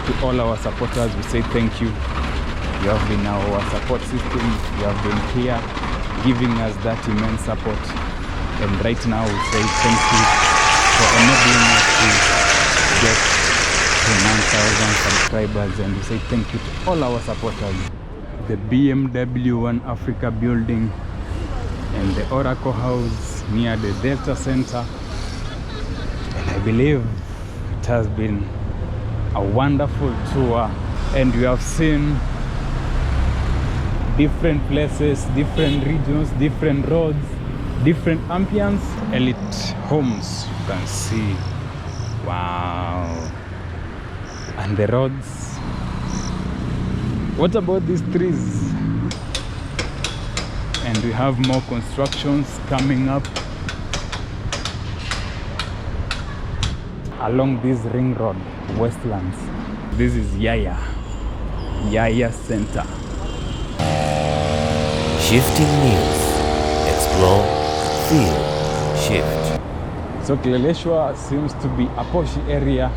To all our supporters, we say thank you. You have been our support system. You have been here giving us that immense support. And right now we say thank you for enabling us to get to 9,000 subscribers. And we say thank you to all our supporters. The BMW One Africa building and the Oracle House near the Delta Center. And I believe it has been a wonderful tour, and we have seen different places, different regions, different roads, different ambience, elite homes. You can see, wow, and the roads. What about these trees? And we have more constructions coming up along this ring road, Westlands. This is Yaya Center. Shifting news. Explore, feel, shift. So Kileleshwa seems to be a posh area.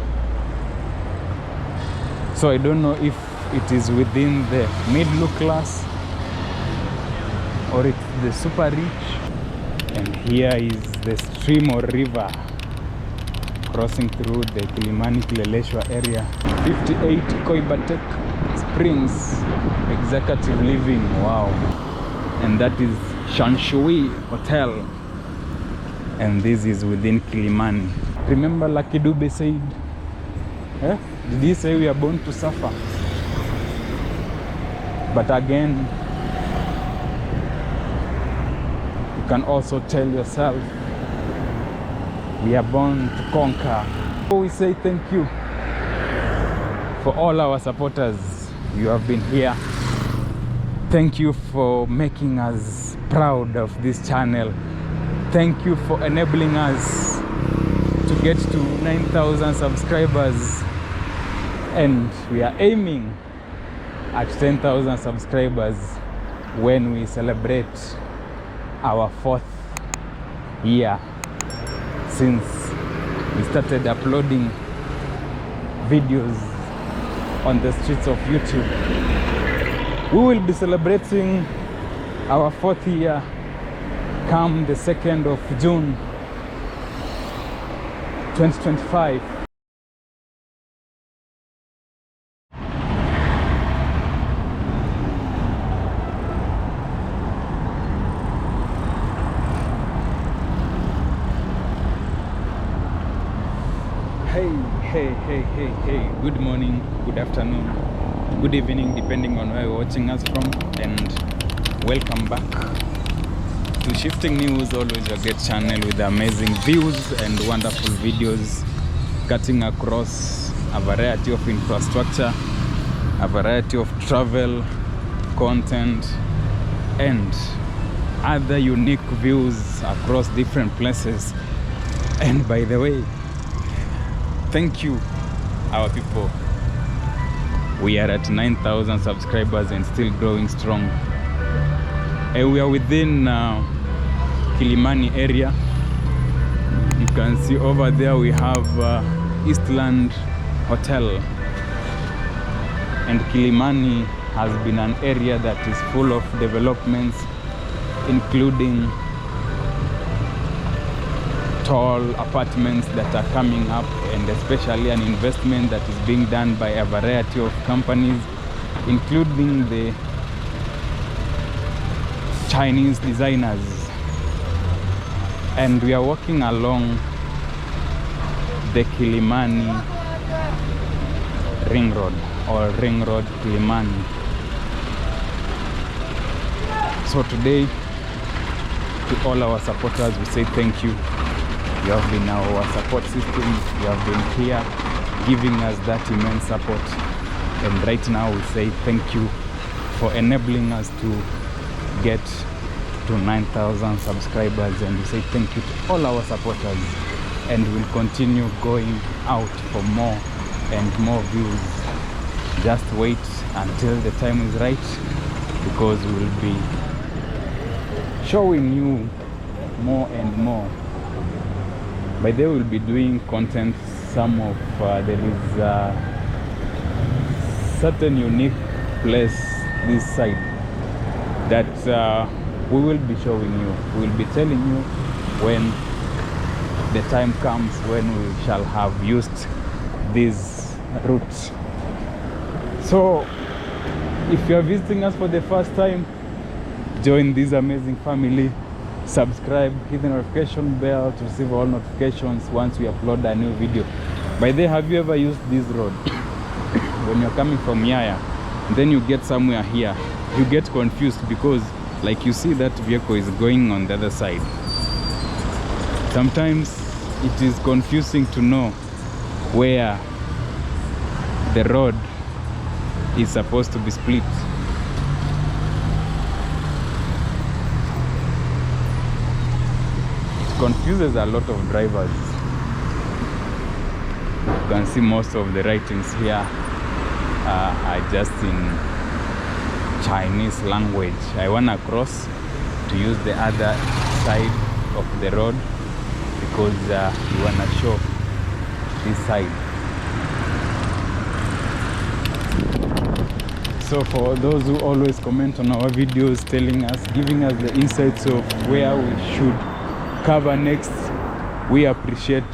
So I don't know if it is within the middle class or it's the super rich. And here is the stream or river crossing through the Kilimani Kileleshwa area. 58 Koibatek Springs Executive Living. Wow. And that is Shanshui Hotel. And this is within Kilimani. Remember Lucky Dube said, did he say we are born to suffer? But again, you can also tell yourself, we are born to conquer. So we say thank you for all our supporters. You have been here. Thank you for making us proud of this channel. Thank you for enabling us to get to 9,000 subscribers. And we are aiming at 10,000 subscribers when we celebrate our 4th year since we started uploading videos on the streets of YouTube. We will be celebrating our 4th year come the 2nd of June 2025. Hey, good morning, good afternoon, good evening, depending on where you're watching us from, and welcome back to Shifting News, always your great channel with amazing views and wonderful videos cutting across a variety of infrastructure, a variety of travel, content, and other unique views across different places. And by the way, thank you, our people. We are at 9,000 subscribers and still growing strong. And we are within Kilimani area. You can see over there we have Eastland Hotel. And Kilimani has been an area that is full of developments, including tall apartments that are coming up, and especially an investment that is being done by a variety of companies, including the Chinese designers. And we are walking along the Kilimani Ring Road, or Ring Road Kilimani. So today, to all our supporters, we say thank you. You have been our support system. You have been here giving us that immense support. And right now we say thank you for enabling us to get to 9,000 subscribers. And we say thank you to all our supporters. And we'll continue going out for more and more views. Just wait until the time is right, because we'll be showing you more and more. By the way, we'll be doing content. Some of there is certain unique place this side that we will be showing you. We will be telling you when the time comes when we shall have used these routes. So if you are visiting us for the first time, join this amazing family. Subscribe, hit the notification bell to receive all notifications once we upload a new video. By the way, have you ever used this road? When you're coming from Yaya, then you get somewhere here, you get confused because like you see that vehicle is going on the other side. Sometimes it is confusing to know where the road is supposed to be split. It confuses a lot of drivers. You can see most of the writings here are just in Chinese language. I want to cross to use the other side of the road because we want to show this side. So for those who always comment on our videos, telling us, giving us the insights of where we should cover next, we appreciate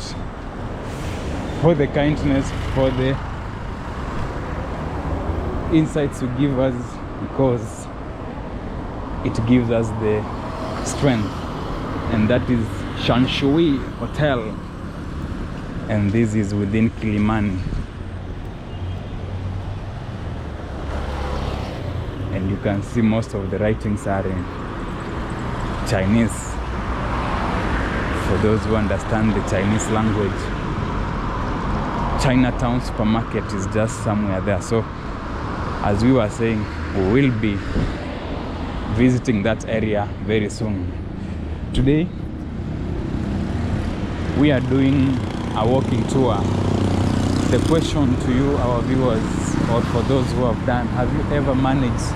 for the kindness, for the insights you give us, because it gives us the strength. And that is Shanshui Hotel, and this is within Kilimani. And you can see most of the writings are in Chinese for those who understand the Chinese language. Chinatown supermarket is just somewhere there. So as we were saying, we will be visiting that area very soon. Today we are doing a walking tour. The question to you, our viewers, or for those who have done, have you ever managed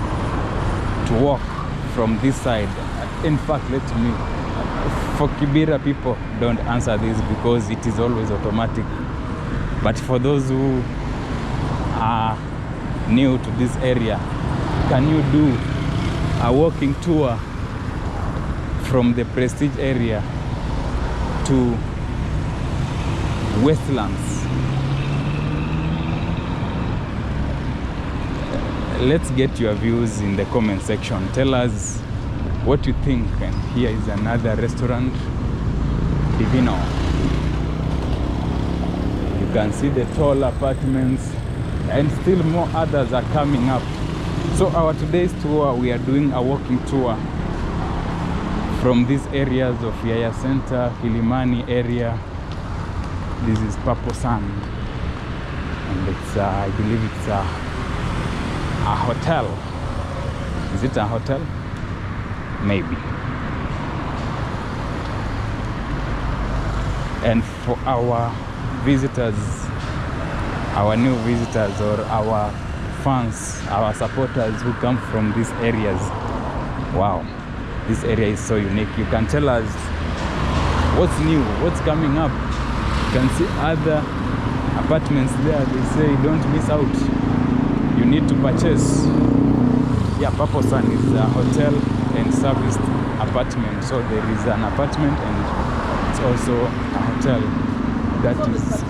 to walk from this side? In fact, let me, for Kibera people, don't answer this because it is always automatic. But for those who are new to this area, can you do a walking tour from the Prestige area to Westlands? Let's get your views in the comment section. Tell us what you think. And here is another restaurant, Divino. You can see the tall apartments, and still more others are coming up. So our today's tour, we are doing a walking tour from these areas of Yaya Center, Kilimani area. This is Purple Sand, and it's I believe it's a hotel. Is it a hotel? Maybe. And for our visitors, our new visitors, or our fans, our supporters who come from these areas, wow, this area is so unique. You can tell us what's new, what's coming up. You can see other apartments there. They say don't miss out, you need to purchase. Yeah, Purple Sun is a hotel and serviced apartment. So there is an apartment and it's also a hotel. That is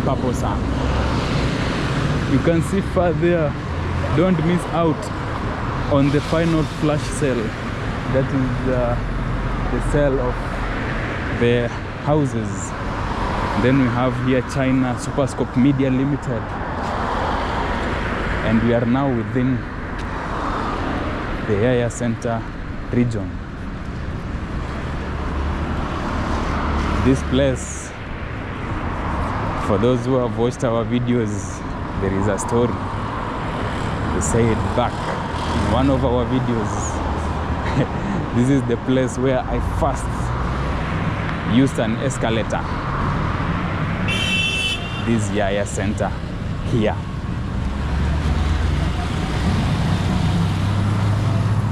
Purple Sun. You can see far there, don't miss out on the final flash sale. That is the sale of the houses. Then we have here China Superscope Media Limited, and we are now within the Yaya Center region. This place, for those who have watched our videos, there is a story. We say it back in one of our videos. This is the place where I first used an escalator. This Yaya Center here.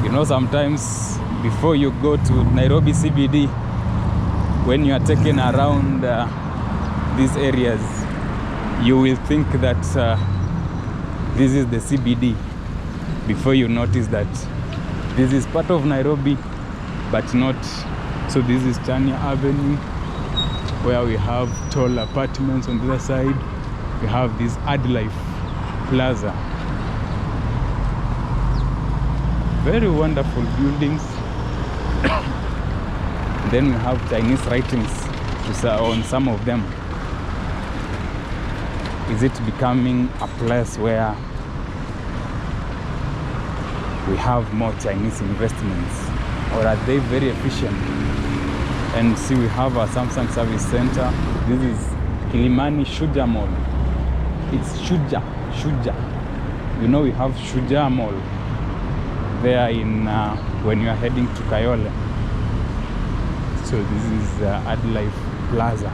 You know, sometimes before you go to Nairobi CBD, when you are taken around these areas, you will think that This is the CBD. Before you notice that this is part of Nairobi, but not. So this is Chania Avenue, where we have tall apartments. On the other side, we have this Adlife Plaza. Very wonderful buildings. Then we have Chinese writings on some of them. Is it becoming a place where we have more Chinese investments, or are they very efficient? And see, we have a Samsung Service Center. This is Kilimani Shuja Mall. It's Shuja. You know, we have Shuja Mall there in when you are heading to Kayole. So this is Adlife Plaza.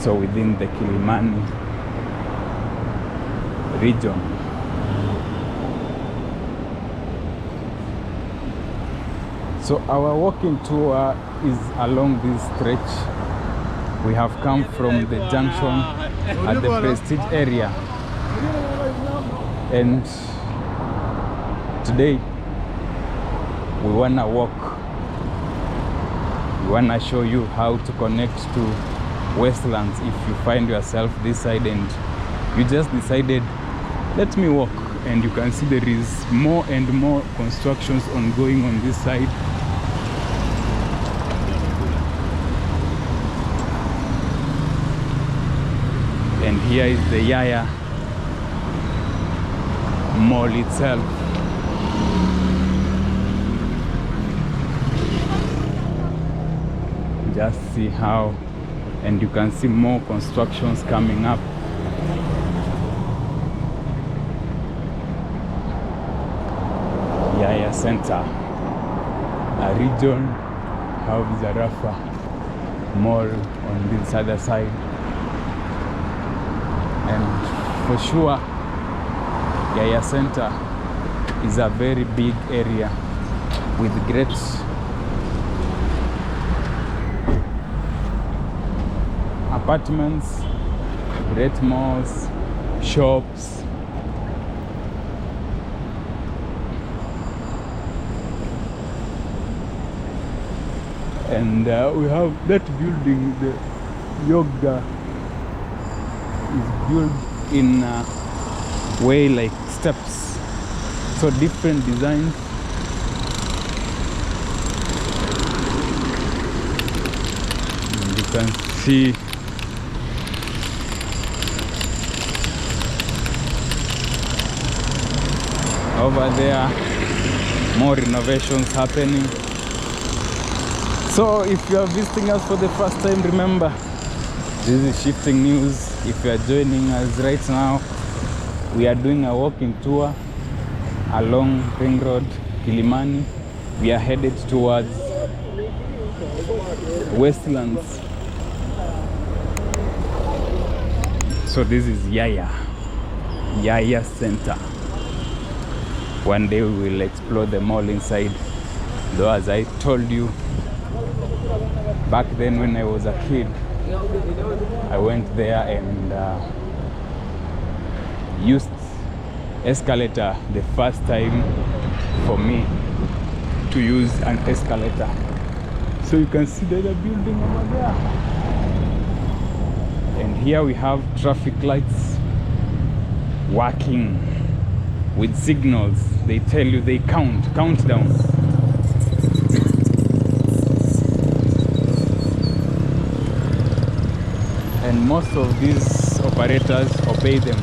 So within the Kilimani region. So our walking tour is along this stretch. We have come from the junction at the Prestige area, and today we wanna walk. We wanna show you how to connect to Westlands if you find yourself this side and you just decided, let me walk. And you can see there is more and more constructions ongoing on this side. And here is the Yaya Mall itself. Just see how, and you can see more constructions coming up. Yaya Center, a region, have Zarafa Mall on this other side. And for sure, Yaya Center is a very big area with great apartments, great malls, shops. And we have that building, the yoga is built in a way like steps, so different designs. And you can see over there more renovations happening. So if you are visiting us for the first time, remember, this is Shifting News. If you are joining us right now, we are doing a walking tour along Ring Road, Kilimani. We are headed towards Westlands. So this is Yaya Center. One day we will explore the mall inside. Though, as I told you, back then when I was a kid, I went there and used escalator the first time for me to use an escalator. So you can see there's a building over there. And here we have traffic lights working with signals. They tell you they countdown. And most of these operators obey them.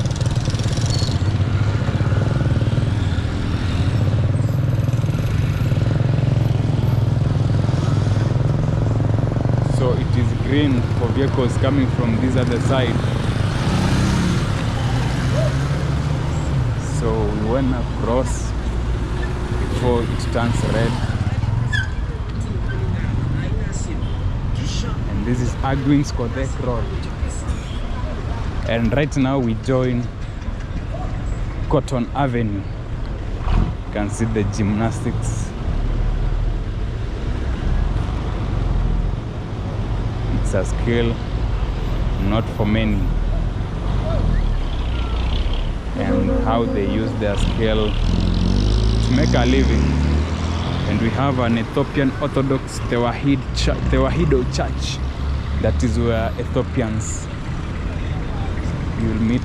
So it is green for vehicles coming from this other side. So we want to cross before it turns red. And this is Agwings Kodek Road. And right now we join Cotton Avenue. You can see the gymnastics. It's a scale not for many, and how they use their skill to make a living. And we have an Ethiopian Orthodox Tewahedo Church. That is where Ethiopians, you'll meet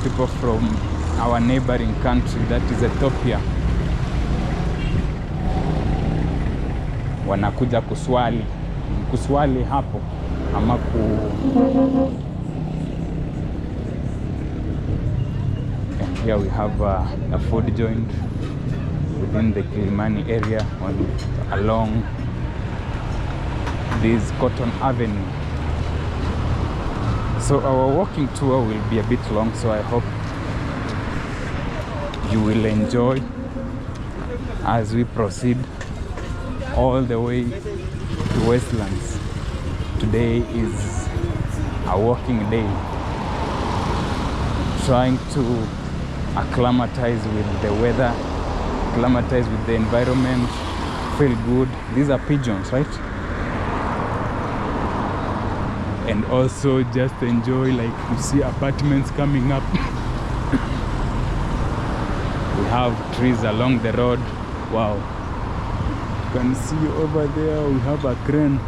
people from our neighboring country, that is Ethiopia. Wanakuja kuswali hapo ama And here we have a food joint within the Kilimani area along this Cotton Avenue. So our walking tour will be a bit long, so I hope you will enjoy as we proceed all the way to Westlands. Today is a walking day, trying to acclimatize with the weather, acclimatize with the environment, feel good. These are pigeons, right? And also just enjoy, like you see apartments coming up. We have trees along the road. Wow. You can see over there we have a crane.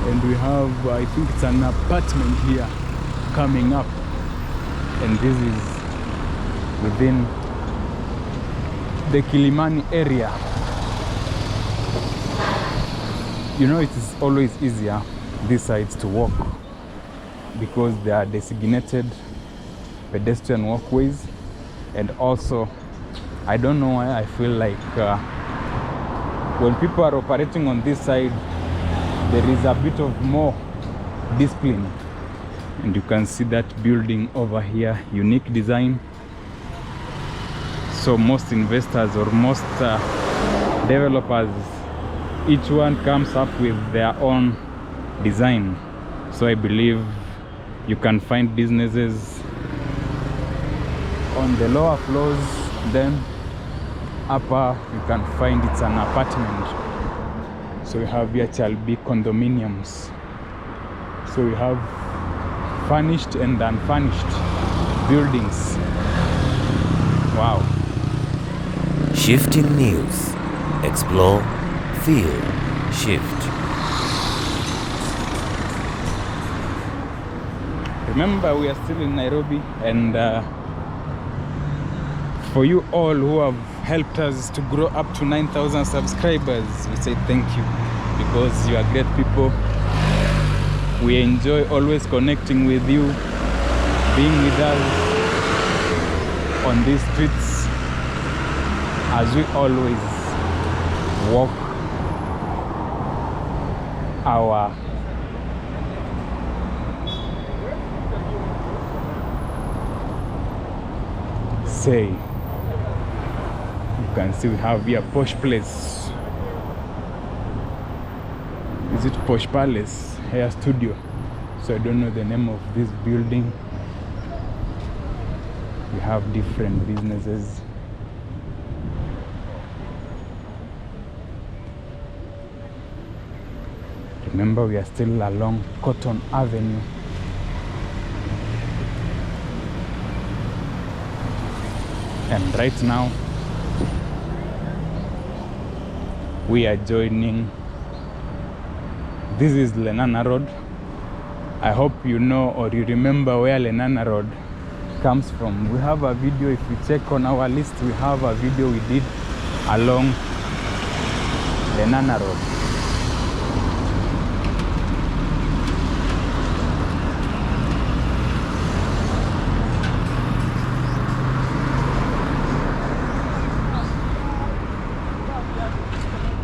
And we have, I think it's an apartment here coming up. And this is within the Kilimani area. You know, it is always easier these sides to walk because they are designated pedestrian walkways. And also, I don't know why I feel like when people are operating on this side, there is a bit of more discipline. And you can see that building over here, unique design. So most investors or most developers, each one comes up with their own design. So I believe you can find businesses on the lower floors, then upper you can find it's an apartment. So we have here shall be condominiums. So we have furnished and unfurnished buildings. Wow. Shifting news. Explore, feel, shift. Remember, we are still in Nairobi, and for you all who have helped us to grow up to 9,000 subscribers, we say thank you, because you are great people. We enjoy always connecting with you, being with us on these streets as we always walk our say. You can see we have here Posh Place. Is it Posh Palace Hair Studio? So I don't know the name of this building. We have different businesses. Remember, we are still along Cotton Avenue. And right now, we are joining. This is Lenana Road. I hope you know or you remember where Lenana Road comes from. We have a video, if you check on our list, we have a video we did along Lenana Road.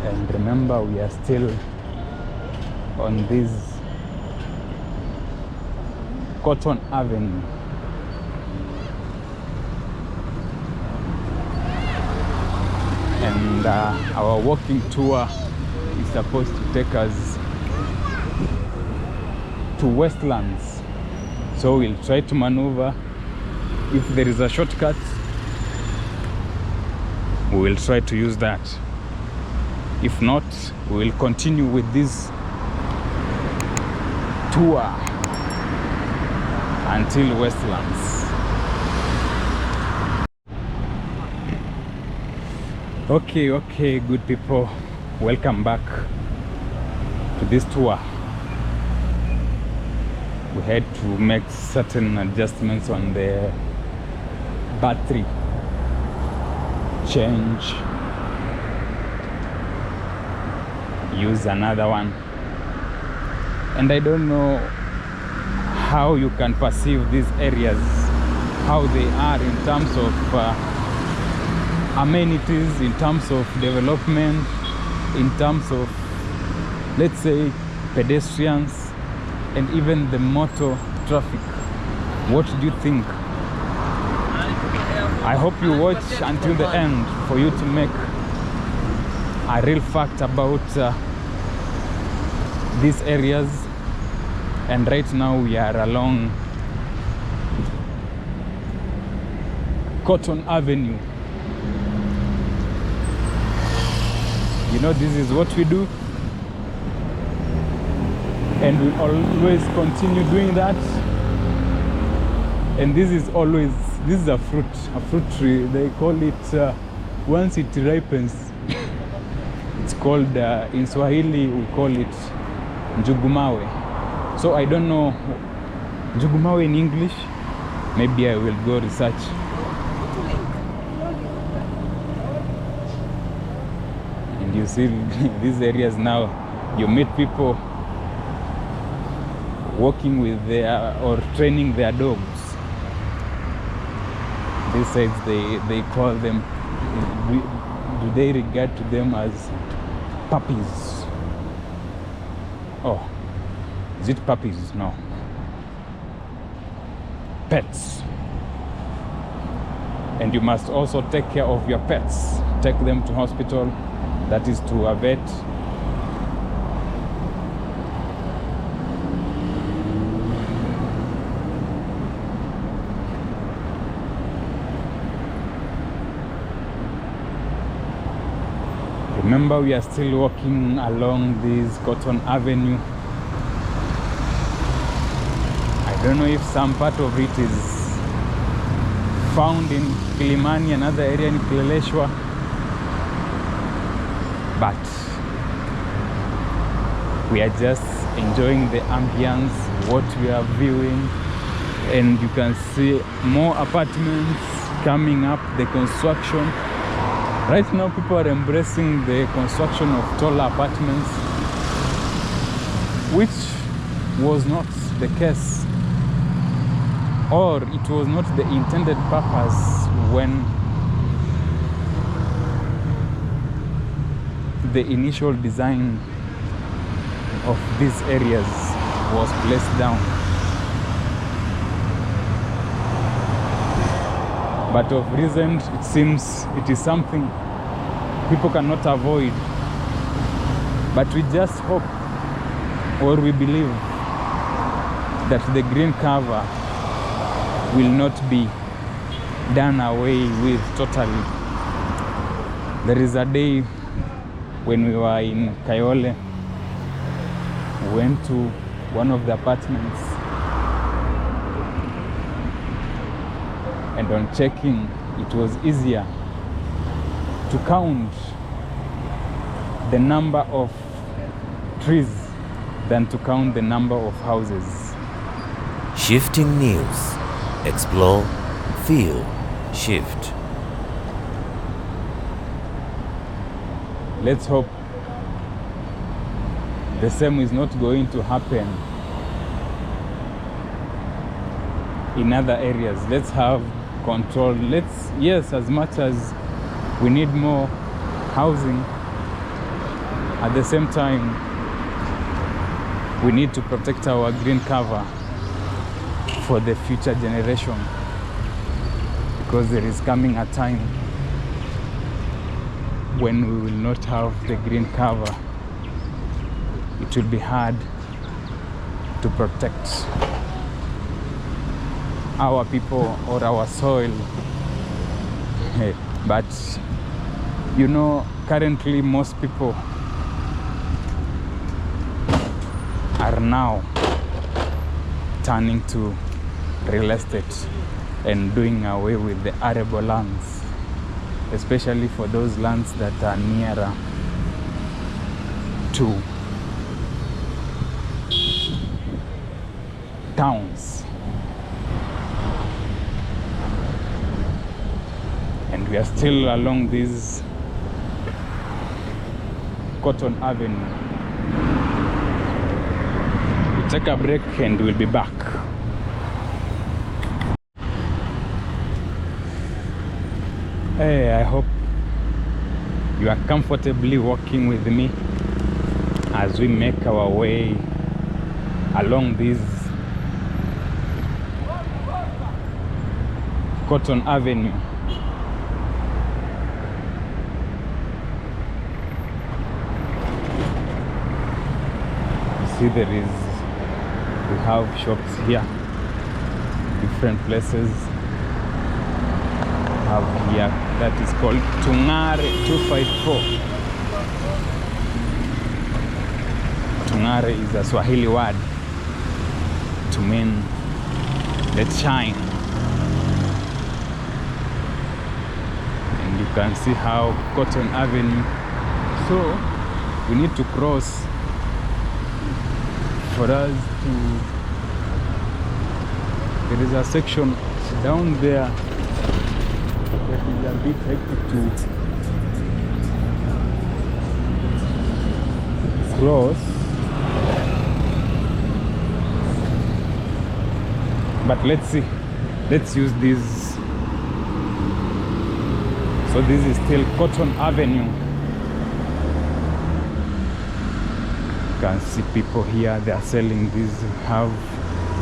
And remember, we are still on this Cotton Avenue. And our walking tour is supposed to take us to Westlands. So we'll try to maneuver. If there is a shortcut, we will try to use that. If not, we will continue with this tour until Westlands. Okay, good people, welcome back to this tour. We had to make certain adjustments on the battery, change, use another one, and I don't know how you can perceive these areas, how they are in terms of amenities, in terms of development, in terms of, let's say, pedestrians, and even the motor traffic. What do you think? I hope you watch until the end for you to make a real fact about these areas. And right now we are along Cotton Avenue. You know, this is what we do, and we always continue doing that. And this is a fruit tree. They call it, once it ripens, it's called, in Swahili we call it njugumawe. So I don't know njugumawe in English. Maybe I will go research. And you see these areas now, you meet people walking with or training their dogs. These sides, they call them, do they regard to them as puppies? Oh, is it puppies? No. Pets. And you must also take care of your pets. Take them to hospital, that is to a vet. Remember, we are still walking along this Cotton Avenue. I don't know if some part of it is found in Kilimani, another area in Kileleshwa, but we are just enjoying the ambience, what we are viewing, and you can see more apartments coming up, the construction. Right now, people are embracing the construction of taller apartments, which was not the case, or it was not the intended purpose when the initial design of these areas was placed down. But of recent, it seems it is something people cannot avoid. But we just hope, or we believe, that the green cover will not be done away with totally. There is a day when we were in Kayole, we went to one of the apartments, and on checking, it was easier to count the number of trees than to count the number of houses. Shifting news. Explore, feel, shift. Let's hope the same is not going to happen in other areas. Let's have control. Yes, as much as we need more housing, at the same time, we need to protect our green cover for the future generation, because there is coming a time when we will not have the green cover. It will be hard to protect our people or our soil. But you know, currently most people are now turning to real estate and doing away with the arable lands, especially for those lands that are nearer to towns. And we are still along this Cotton Avenue. We'll take a break and we'll be back. Hey, I hope you are comfortably walking with me as we make our way along this Cotton Avenue. You see, we have shops here, different places. We have here, that is called Tungare 254. Tungare is a Swahili word to mean let's shine. And you can see how Cotton Avenue, so we need to cross for us to, there is a section down there that is a bit hectic to cross, but let's see, let's use this. So this is still Cotton Avenue. You can see people here, they are selling these, have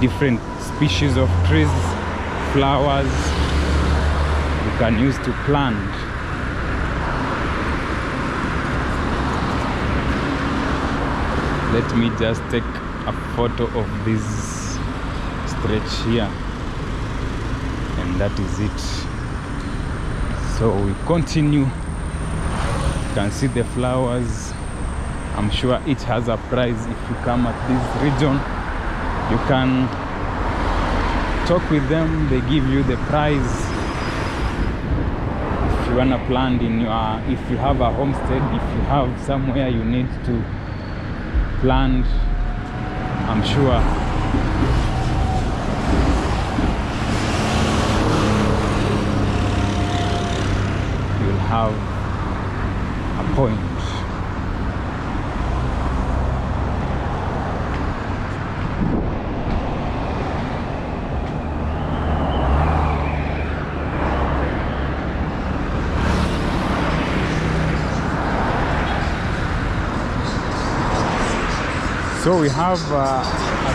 different species of trees, flowers you can use to plant. Let me just take a photo of this stretch here, and that is it. So we continue. You can see the flowers. I'm sure it has a price. If you come at this region, you can talk with them, they give you the price. If you wanna plant in your, if you have a homestead, if you have somewhere you need to plant, I'm sure you'll have a point. So we have a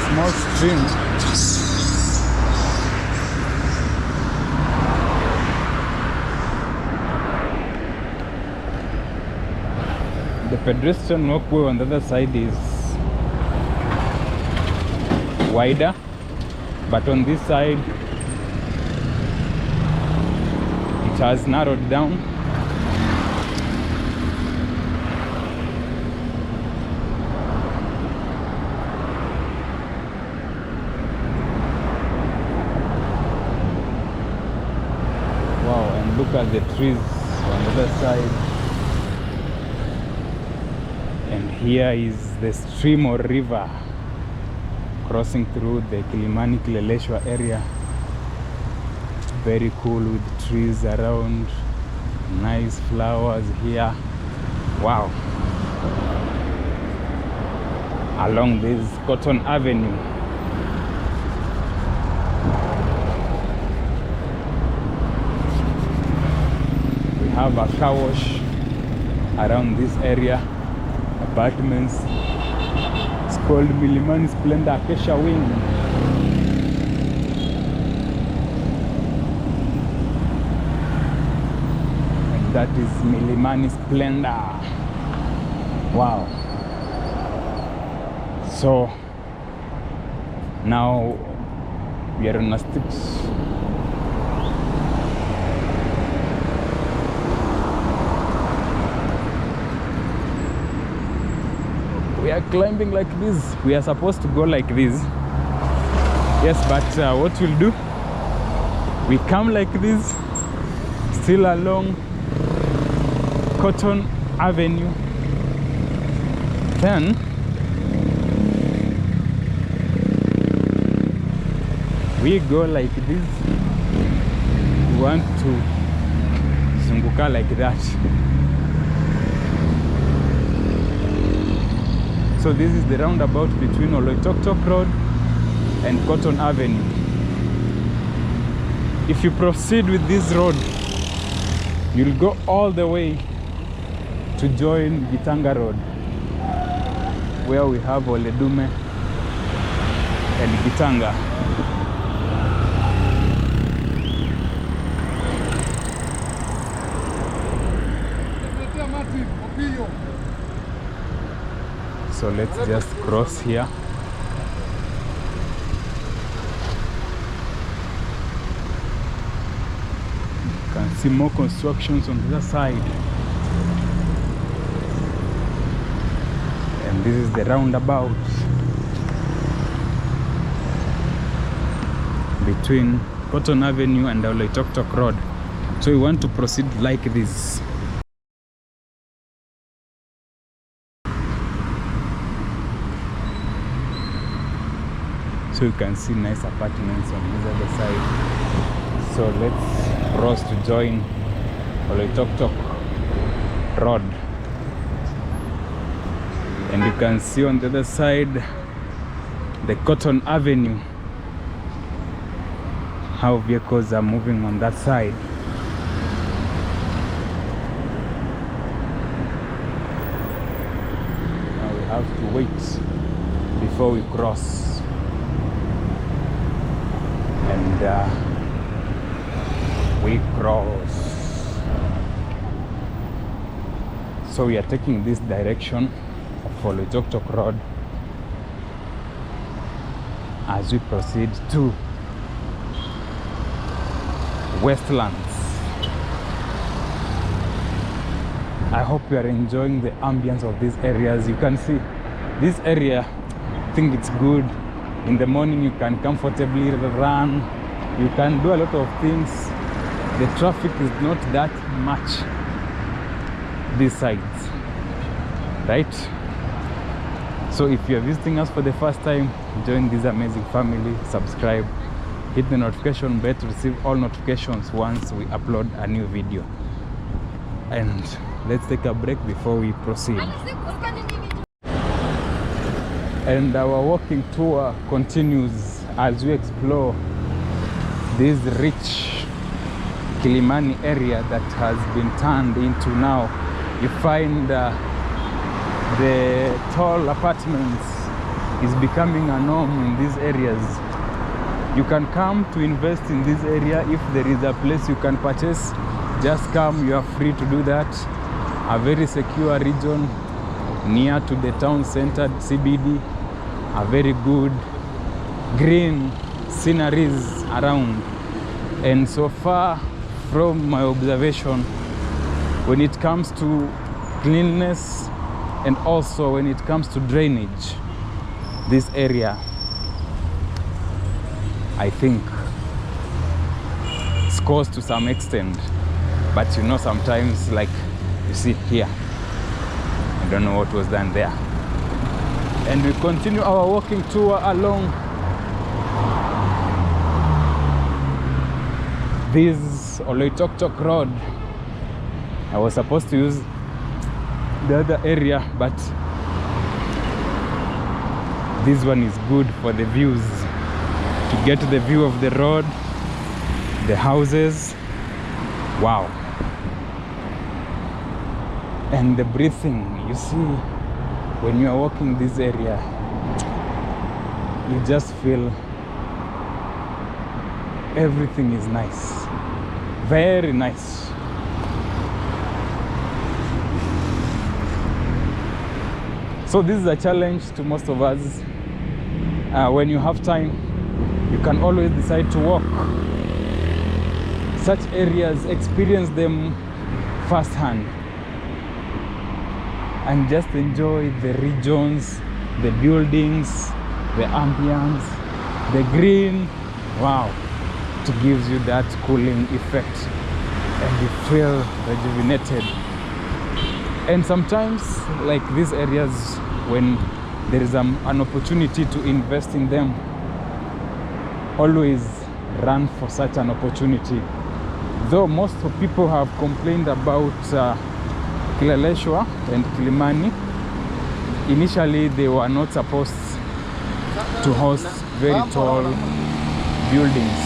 small stream. The pedestrian walkway on the other side is wider, but on this side it has narrowed down. Look at the trees on the other side. And here is the stream or river crossing through the Kilimani Kileleshwa area. Very cool with trees around, nice flowers here. Wow. Along this Cotton Avenue. Have a car wash around this area, apartments. It's called Kilimani Splendor Acacia Wing. And that is Kilimani Splendor. Wow. So now we are on a steps. We are climbing like this. We are supposed to go like this. Yes, but what we'll do, we come like this, still along Cotton Avenue, then we go like this. We want to zunguka like that. So this is the roundabout between Oloitoktok Road and Cotton Avenue. If you proceed with this road, you'll go all the way to join Gitanga Road, where we have Oledume and Gitanga. So let's just cross here. You can see more constructions on the other side. And this is the roundabout between Cotton Avenue and Oloitoktok Road. So we want to proceed like this. So you can see nice apartments on this other side. So let's cross to join Oloitoktok Road. And you can see on the other side the Cotton Avenue, how vehicles are moving on that side. Now we have to wait before we cross. And we cross. So we are taking this direction of Oloitoktok Road as we proceed to Westlands. I hope you are enjoying the ambience of these areas. You can see this area, I think it's good. In the morning you can comfortably run, you can do a lot of things. The traffic is not that much this side, right? So if you are visiting us for the first time, join this amazing family, subscribe, hit the notification bell to receive all notifications once we upload a new video. And let's take a break before we proceed. And our walking tour continues as we explore this rich Kilimani area that has been turned into, now you find the tall apartments is becoming a norm in these areas. You can come to invest in this area. If there is a place you can purchase, just come, you are free to do that. A very secure region near to the town center, CBD. A very good green sceneries around. And so far from my observation, when it comes to cleanliness and also when it comes to drainage, this area, I think, scores to some extent. But you know, sometimes, like you see here, I don't know what was done there. And we continue our walking tour along this Oloitoktok Road. I was supposed to use the other area, but this one is good for the views, to get the view of the road, the houses. Wow. And the breathing, you see, when you are walking this area, you just feel everything is nice, very nice. So this is a challenge to most of us. When you have time, you can always decide to walk such areas, experience them firsthand, and just enjoy the regions, the buildings, the ambience, the green, wow, it gives you that cooling effect and you feel rejuvenated. And sometimes, like these areas, when there is an opportunity to invest in them, always run for such an opportunity. Though most of people have complained about Kileleshwa and Kilimani, initially they were not supposed to host very tall buildings.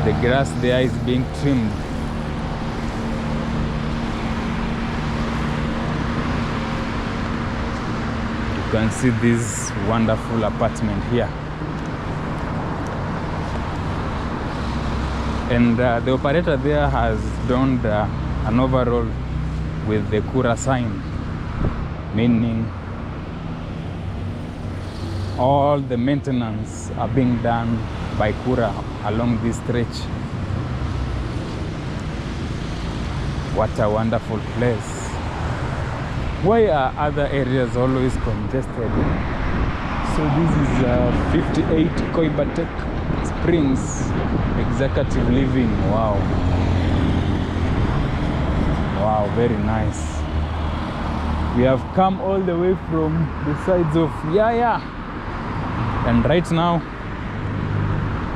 The grass there is being trimmed. You can see this wonderful apartment here. And the operator there has donned an overall with the Kura sign, meaning all the maintenance are being done by Kura along this stretch. What a wonderful place. Why are other areas always congested? So this is 58 Koibatek Springs Executive Living. Wow. Wow, very nice. We have come all the way from the sides of Yaya. And right now,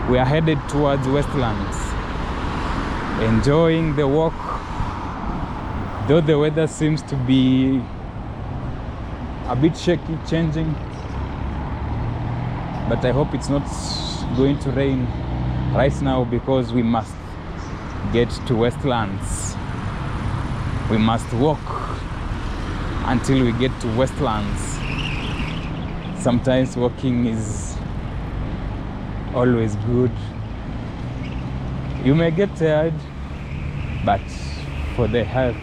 we are headed towards Westlands, enjoying the walk. Though the weather seems to be a bit shaky, changing, but I hope it's not going to rain right now because we must get to Westlands. We must walk until we get to Westlands. Sometimes walking is always good. You may get tired, but for the health,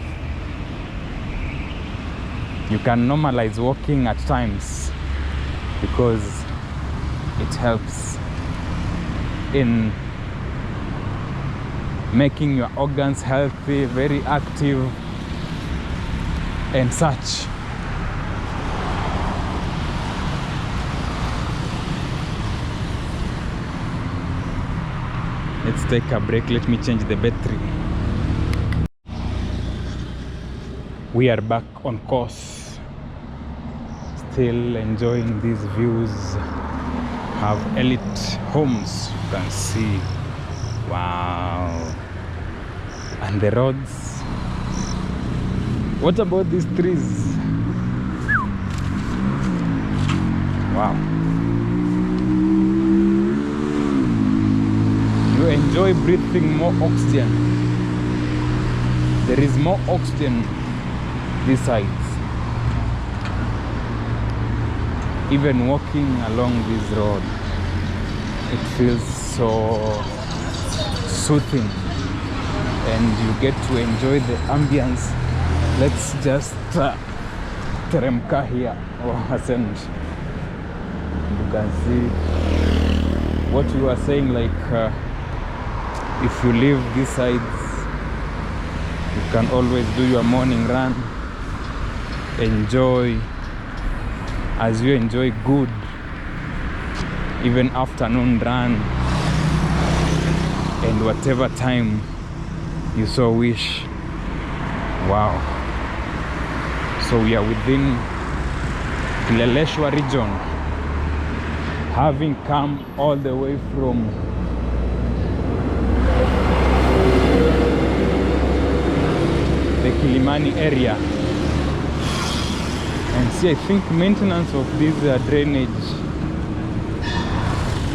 you can normalize walking at times because it helps in making your organs healthy, very active and such. Let's take a break. Let me change the battery. We are back on course. Still enjoying these views. Have elite homes, you can see. Wow. And the roads. What about these trees? Wow. You enjoy breathing more oxygen. There is more oxygen these sides. Even walking along this road, it feels so soothing and you get to enjoy the ambience. Let's just teremka here or ascend. You can see what you are saying, like if you leave these sides, you can always do your morning run. Enjoy as you enjoy good even afternoon run and whatever time you so wish. Wow. So we are within Kileleshwa region, having come all the way from the Kilimani area. And see, I think maintenance of this drainage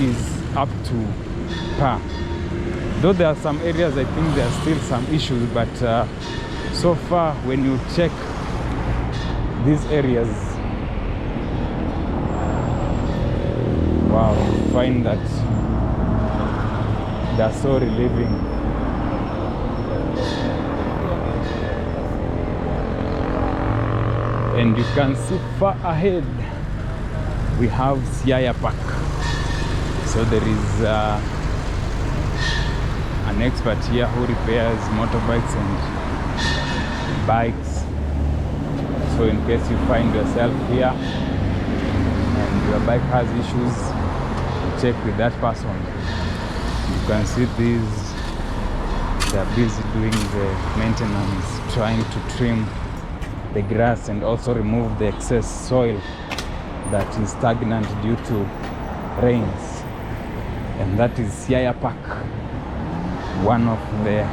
is up to par. Though there are some areas I think there are still some issues, but so far when you check these areas, wow, you find that they're so relieving. And you can see far ahead we have Yaya Park. So there is an expert here who repairs motorbikes and bikes. So in case you find yourself here and your bike has issues, check with that person. You can see these, they're busy doing the maintenance, trying to trim the grass and also remove the excess soil that is stagnant due to rains. And that is Yaya Park, one of the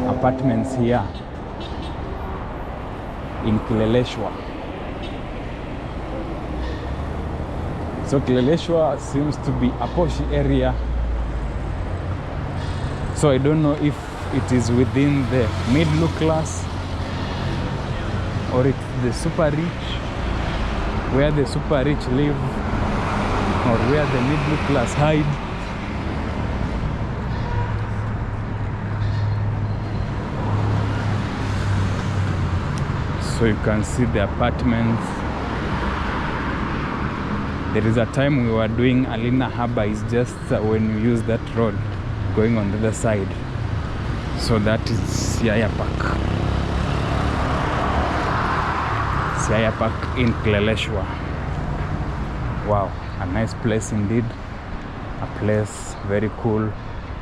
apartments here in Kileleshwa. So Kileleshwa seems to be a posh area. So I don't know if it is within the middle class or it's the super rich, where the super rich live, or where the middle class hide. So you can see the apartments. There is a time we were doing Alina Harbour, is just when you use that road going on the other side. So that is Yaya Park. It's Yaya Park in Kileleshwa. Wow, a nice place indeed. A place very cool,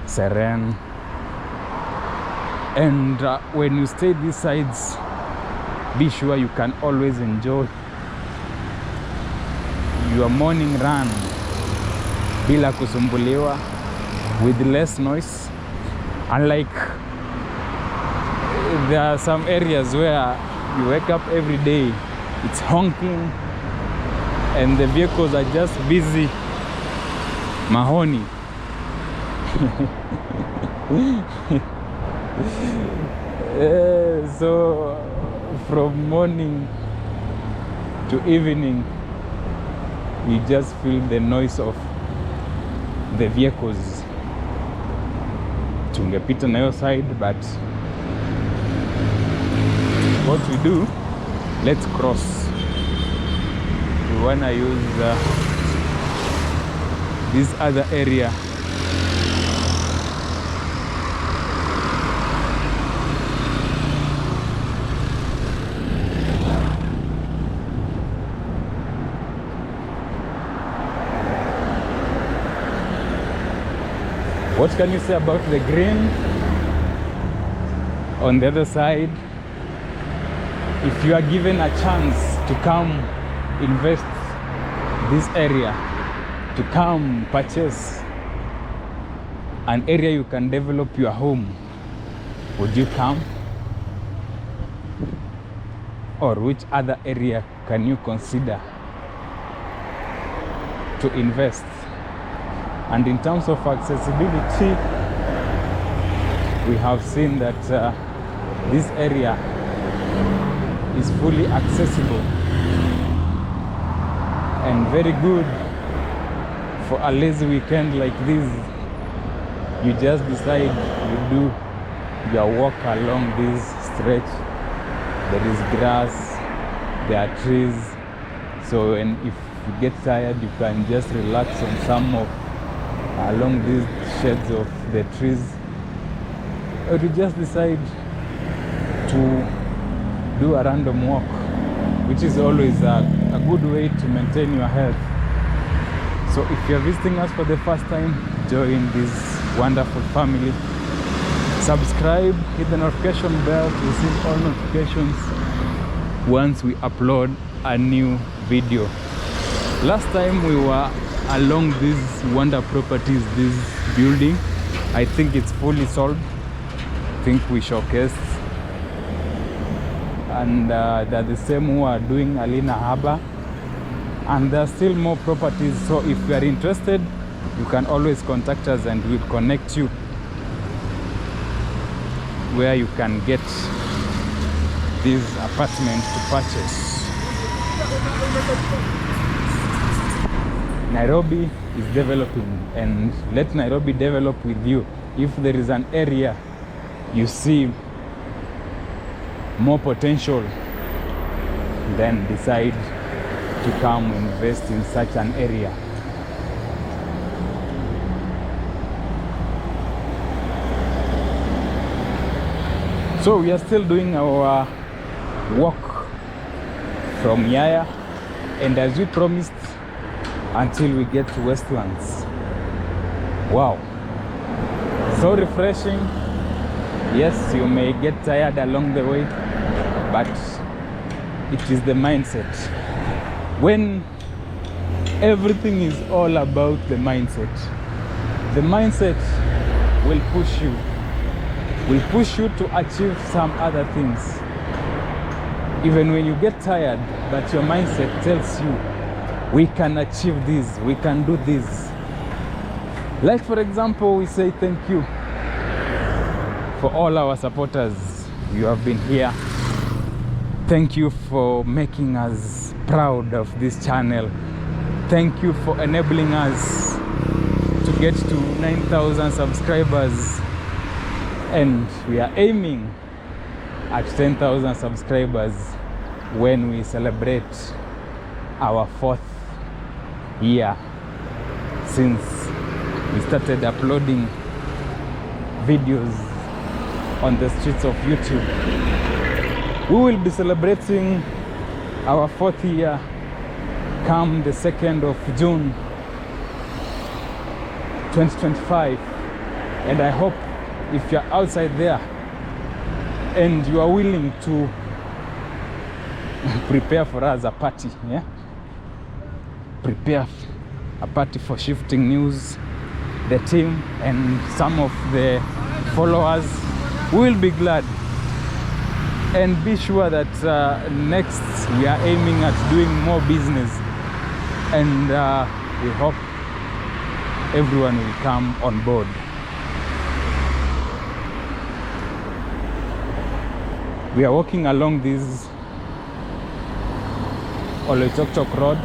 serene. And when you stay these sides, be sure you can always enjoy your morning run bila kusumbuliwa, with less noise. Unlike there are some areas where you wake up every day, it's honking and the vehicles are just busy mahoni. So from morning to evening, you just feel the noise of the vehicles. Tungepita na hiyo side, but what we do, let's cross. We wanna use this other area. What can you say about the green on the other side? If you are given a chance to come invest this area, to come purchase an area you can develop your home, would you come? Or which other area can you consider to invest? And in terms of accessibility, we have seen that this area is fully accessible and very good for a lazy weekend like this. You just decide you do your walk along this stretch. There is grass, there are trees, so and if you get tired, you can just relax on some of along these shades of the trees, or you just decide to do a random walk, which is always a good way to maintain your health. So if you're visiting us for the first time, join this wonderful family. Subscribe, hit the notification bell to receive all notifications once we upload a new video. Last time we were along these wonder properties, this building. I think it's fully sold. I think we showcased. And they're the same who are doing Alina Harbour. And there are still more properties. So if you are interested, you can always contact us and we'll connect you where you can get this apartment to purchase. Nairobi is developing, and let Nairobi develop with you. If there is an area you see more potential, then decide to come invest in such an area. So we are still doing our walk from Yaya, and as we promised, until we get to Westlands. Wow, so refreshing. Yes, you may get tired along the way, but it is the mindset. When everything is all about the mindset will push you to achieve some other things. Even when you get tired, but your mindset tells you, we can achieve this, we can do this. Like for example, we say thank you for all our supporters. You have been here. Thank you for making us proud of this channel. Thank you for enabling us to get to 9,000 subscribers. And we are aiming at 10,000 subscribers when we celebrate our 4th year since we started uploading videos on the streets of YouTube. We will be celebrating our 4th year come the 2nd of June 2025, and I hope if you're outside there and you are willing to prepare for us a party, yeah? Prepare a party for Shifting News, the team and some of the followers. We will be glad. And be sure that next we are aiming at doing more business, and we hope everyone will come on board. We are walking along this Oloitoktok Road.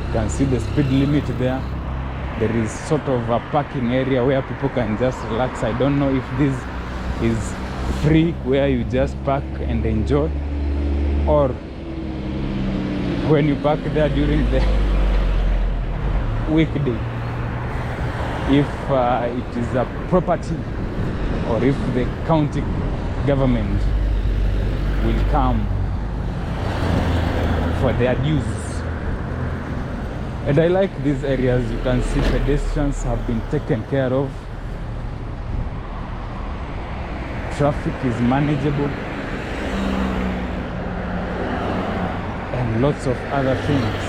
You can see the speed limit there. There is sort of a parking area where people can just relax. I don't know if this is free, where you just park and enjoy, or when you park there during the weekday, if it is a property, or if the county government will come for their dues. And I like these areas. You can see pedestrians have been taken care of. Traffic is manageable, and lots of other things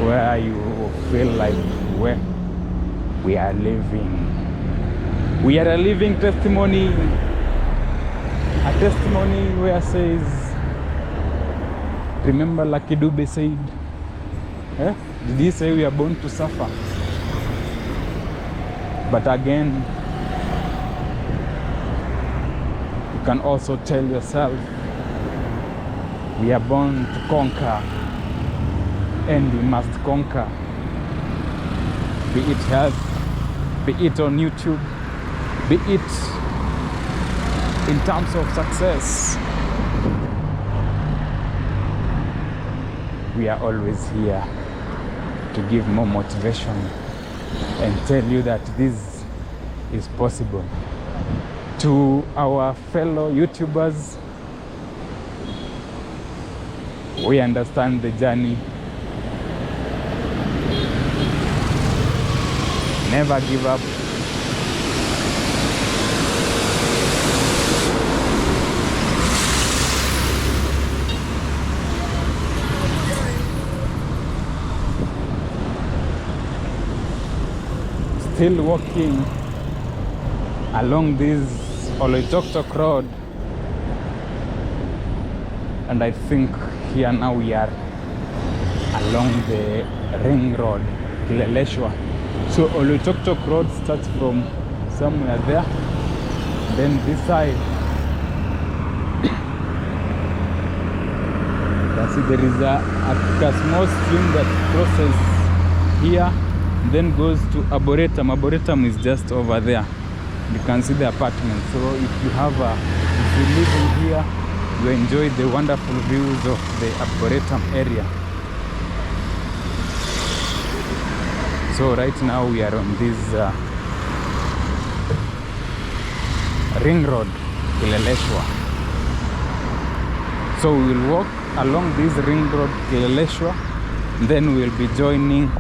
where you feel like where we are living. We are a living testimony, a testimony where it says, remember Lucky Dube said, did he say we are born to suffer? But again, you can also tell yourself, we are born to conquer, and we must conquer. Be it health, be it on YouTube, be it in terms of success. We are always here to give more motivation and tell you that this is possible. To our fellow YouTubers, we understand the journey. Never give up. Still walking along this Oloitoktok Road, and I think here now we are along the ring road, Kileleshwa. So Oloitoktok Road starts from somewhere there, then this side. You can see there is a small stream that crosses here, then goes to Arboretum. Arboretum is just over there. You can see the apartment. So if you live in here, you enjoy the wonderful views of the Arboretum area. So right now we are on this Ring Road, Kileleshwa. So we will walk along this Ring Road, Kileleshwa, then we will be joining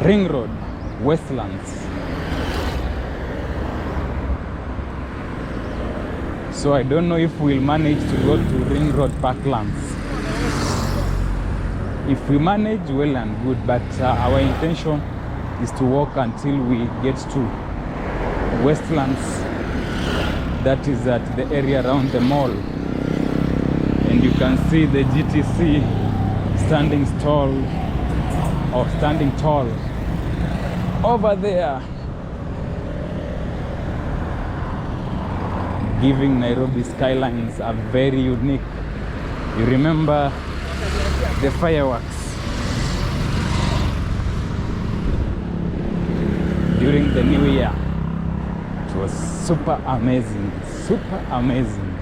Ring Road, Westlands. So I don't know if we'll manage to go to Ring Road Parklands. If we manage, well and good, but our intention is to walk until we get to Westlands. That is at the area around the mall. And you can see the GTC standing tall over there, giving Nairobi skylines are very unique. You remember the fireworks during the New Year? It was super amazing, super amazing.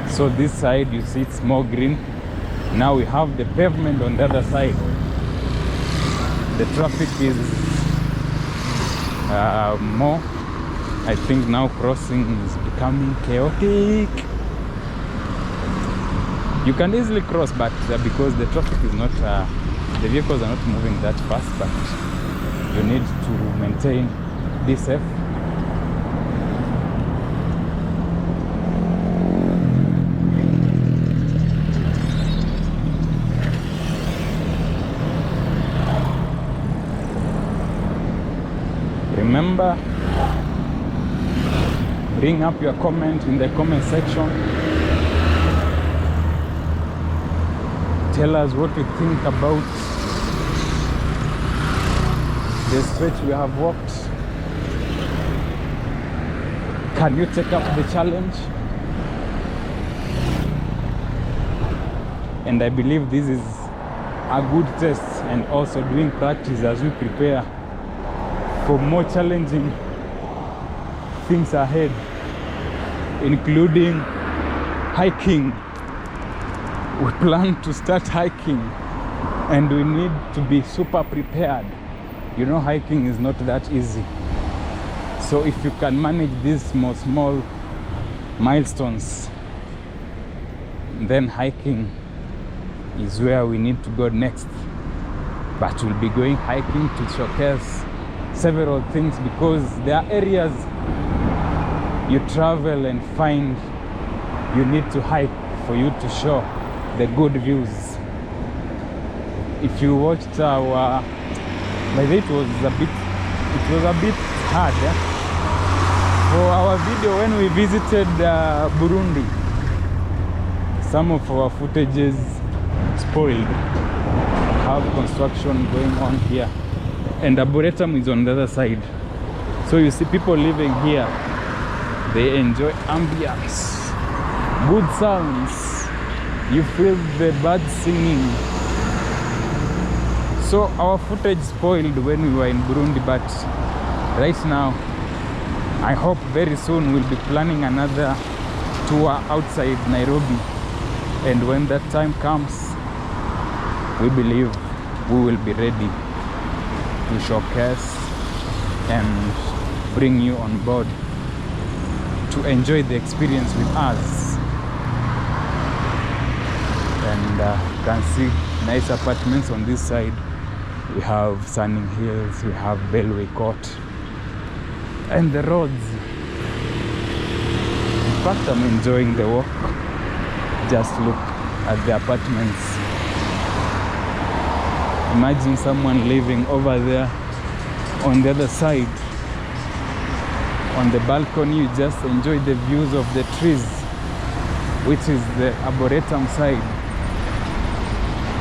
So this side, you see it's more green. Now we have the pavement on the other side. The traffic is more. I think now crossing is becoming chaotic. You can easily cross, but because the traffic is not, the vehicles are not moving that fast, but you need to maintain, be safe. Remember, bring up your comment in the comment section. Tell us what you think about the stretch we have walked. Can you take up the challenge? And I believe this is a good test and also doing practice as we prepare for more challenging things ahead, including hiking. We plan to start hiking and we need to be super prepared. You know, hiking is not that easy. So if you can manage these small milestones, then hiking is where we need to go next. But we'll be going hiking to showcase several things, because there are areas you travel and find you need to hike for you to show the good views. If you watched our, by the way, it was a bit hard for our video when we visited Burundi. Some of our footages spoiled. We have construction going on here, and Arboretum is on the other side. So you see people living here, they enjoy ambience, good sounds, you feel the birds singing. So our footage spoiled when we were in Burundi, but right now I hope very soon we'll be planning another tour outside Nairobi, and when that time comes, we believe we will be ready to showcase and bring you on board to enjoy the experience with us. And you can see nice apartments on this side. We have Sunning Hills, we have Bellway Court, and the roads. In fact, I'm enjoying the walk. Just look at the apartments. Imagine someone living over there on the other side. On the balcony, you just enjoy the views of the trees, which is the Arboretum side.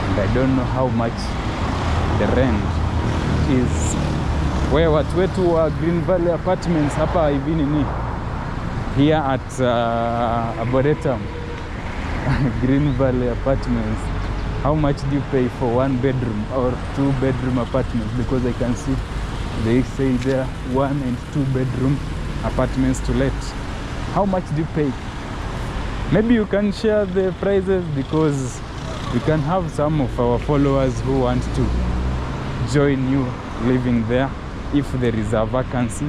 And I don't know how much the rent is. Where watu wetu wa Green Valley Apartments hapa hivi nini, here at Arboretum Green Valley Apartments, how much do you pay for 1 bedroom or 2 bedroom apartments? Because I can see they say there 1 and 2 bedroom apartments to let. How much do you pay? Maybe you can share the prices, because we can have some of our followers who want to join you living there if there is a vacancy.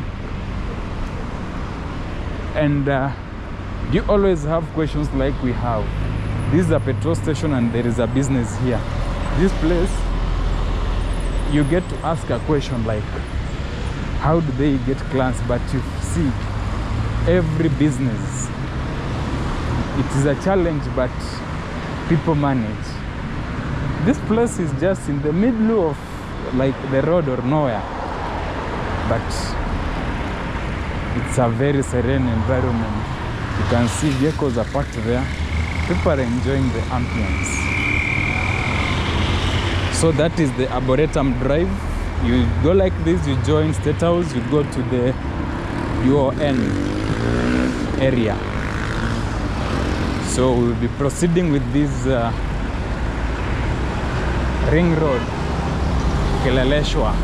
And do you always have questions like we have? This is a petrol station and there is a business here. This place, you get to ask a question like, how do they get clients? But you see, every business, it is a challenge, but people manage. This place is just in the middle of like the road or nowhere, but it's a very serene environment. You can see vehicles are parked there. People are enjoying the ambience. So that is the Arboretum Drive. You go like this, you join State House, you go to the UON area. So we'll be proceeding with this ring road, Kileleshwa.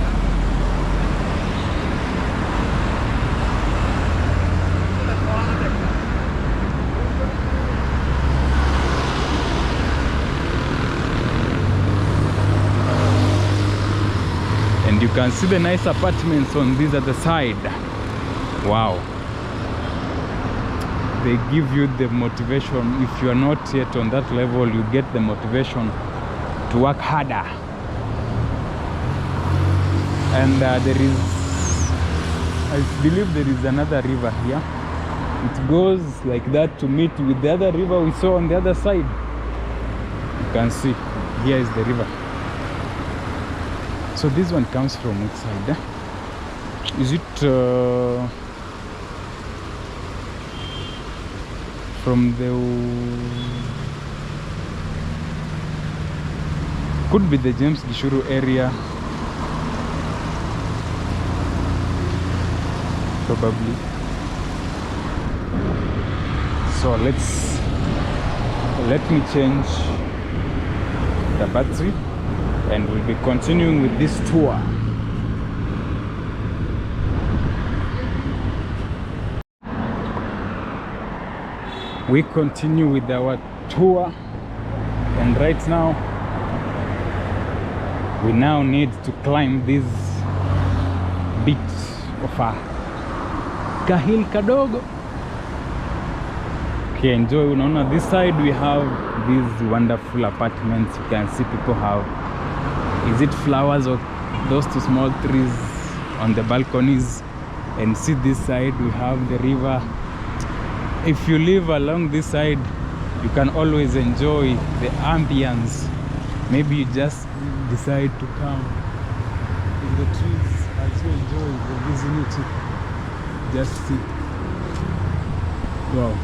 And you can see the nice apartments on this other side. Wow. They give you the motivation. If you are not yet on that level, you get the motivation to work harder. And there is, I believe there is another river here. It goes like that to meet with the other river we saw on the other side. You can see, here is the river. So this one comes from which side? Is it from the... Could be the James Gishuru area. Probably. So let me change the battery and we'll be continuing with this tour. We continue with our tour, and right now we now need to climb this bit of a kahil kadogo. Okay, enjoy. Unaona, this side we have these wonderful apartments. You can see people have, is it flowers or those two small trees on the balconies? And see this side we have the river. If you live along this side, you can always enjoy the ambience. Maybe you just decide to come in the trees as you enjoy the vicinity. Just see. Wow.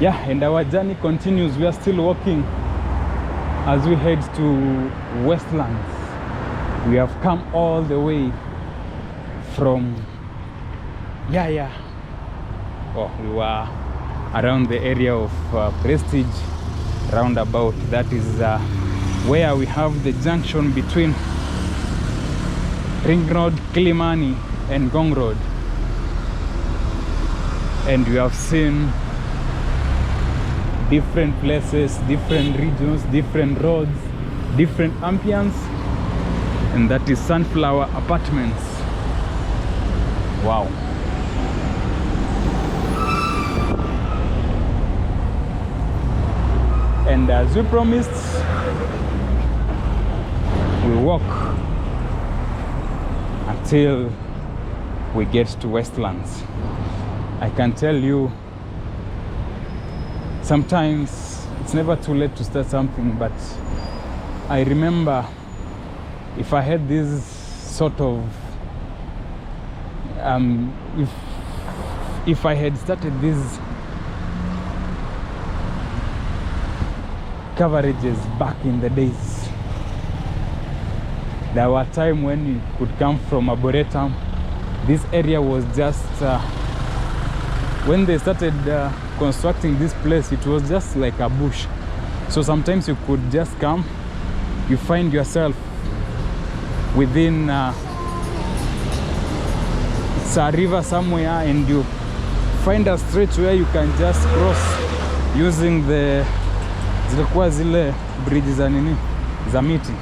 Yeah, and our journey continues. We are still walking as we head to Westlands. We have come all the way from Yaya. Oh, we were around the area of Prestige roundabout. That is where we have the junction between Ring Road, Kilimani and Gong Road. And we have seen different places, different regions, different roads, different ambience, and that is Sunflower Apartments. Wow. And as we promised, we walk until we get to Westlands. I can tell you, sometimes it's never too late to start something, but I remember if I had this sort of if I had started these coverages back in the days, there were times when you could come from Arboretum. This area was just when they started constructing this place, it was just like a bush. So sometimes you could just come, you find yourself within it's a river somewhere, and you find a stretch where you can just cross using the zilikuwa zile bridge za nini za miti.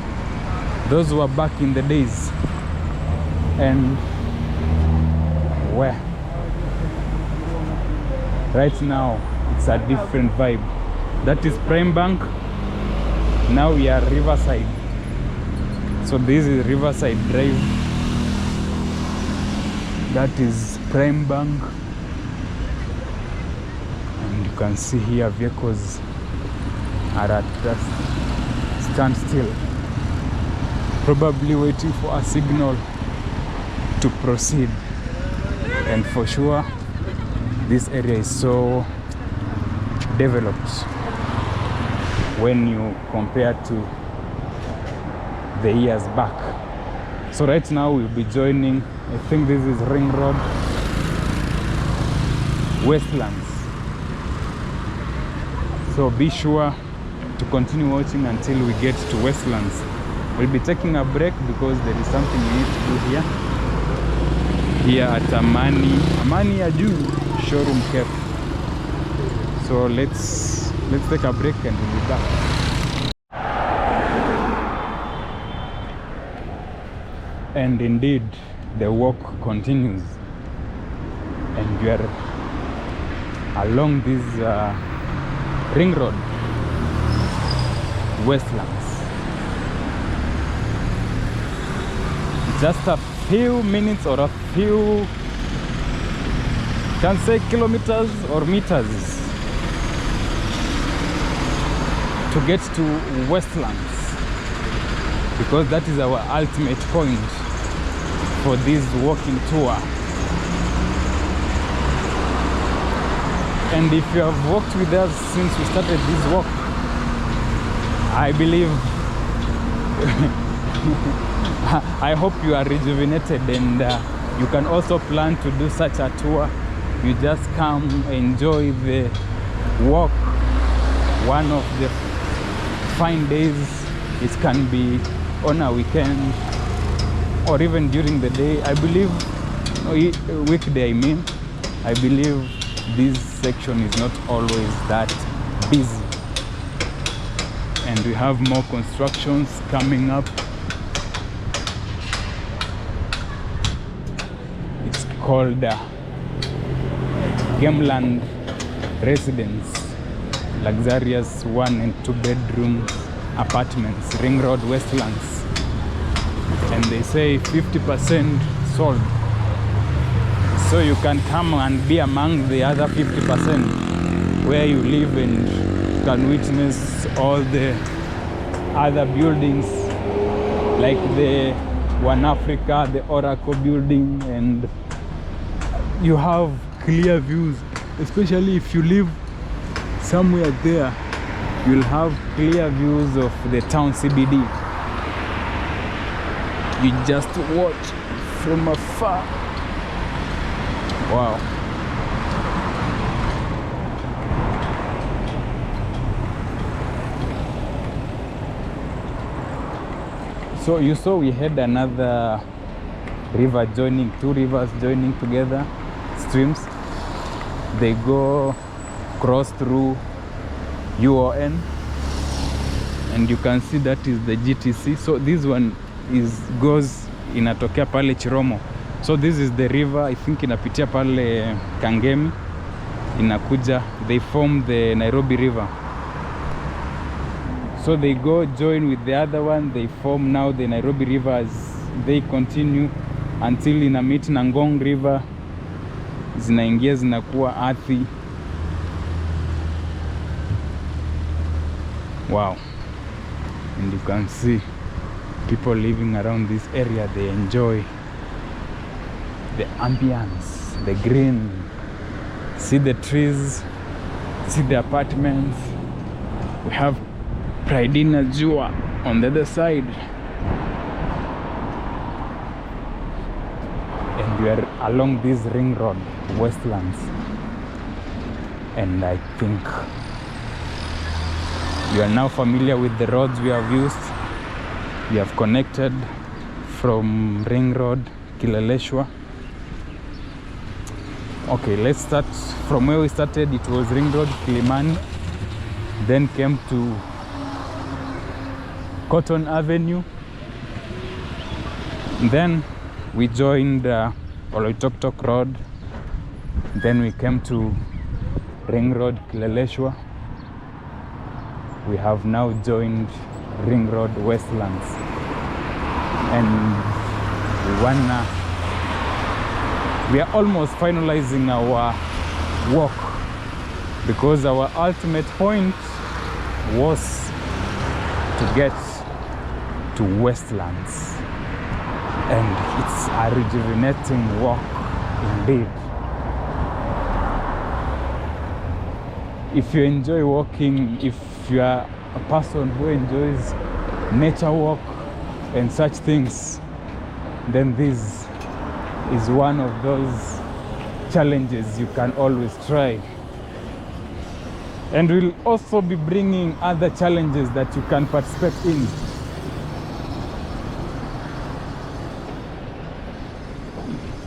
Those were back in the days. And where right now it's a different vibe. That is Prime Bank. Now we are Riverside. So this is Riverside Drive. That is Prime Bank. And you can see here vehicles are at standstill, probably waiting for a signal to proceed. And for sure this area is so developed when you compare to the years back. So right now we'll be joining, I think this is Ring Road, Westlands. So be sure to continue watching until we get to Westlands. We'll be taking a break because there is something we need to do here at Amani Aju Showroom Cafe. So let's take a break and we'll be back. And indeed, the walk continues, and we are along this Ring Road, Westlands. Just a few minutes or a few, can say kilometers or meters to get to Westlands, because that is our ultimate point for this walking tour. And if you have walked with us since we started this walk, I believe I hope you are rejuvenated, and you can also plan to do such a tour. You just come enjoy the walk one of the fine days. It can be on a weekend or even during the day. I believe weekday, I believe this section is not always that busy, and we have more constructions coming up. It's called Gameland Residence, luxurious 1 and 2 bedroom apartments, Ring Road, Westlands. And they say 50% sold, so you can come and be among the other 50% where you live, and you can witness all the other buildings like the One Africa, the Oracle building, and you have clear views, especially if you live somewhere there. You'll have clear views of the town CBD. You just watch from afar. Wow. So you saw we had another river joining, 2 rivers joining together, streams. They go cross through UON, and you can see that is the GTC. So this one goes inatokea pale Chiromo. So this is the river, I think inapitia pale Kangemi, inakuja, they form the Nairobi River. So they go join with the other one, they form now the Nairobi River as they continue until ina meet Ngong River, zinaingia zinakuwa Athi. Wow. And you can see people living around this area, they enjoy the ambience, the green. See the trees, see the apartments. We have Pridina Jua on the other side. And we are along this Ring Road, Westlands. And I think you are now familiar with the roads we have used. We have connected from Ring Road, Kileleshwa. Okay, let's start from where we started. It was Ring Road, Kilimani, then came to Cotton Avenue. Then we joined Oloitoktok Road. Then we came to Ring Road, Kileleshwa. We have now joined Ring Road, Westlands. And we are almost finalizing our walk, because our ultimate point was to get to Westlands, and it's a rejuvenating walk indeed. If you enjoy walking, if you are a person who enjoys nature walk and such things, then this is one of those challenges you can always try. And we'll also be bringing other challenges that you can participate in.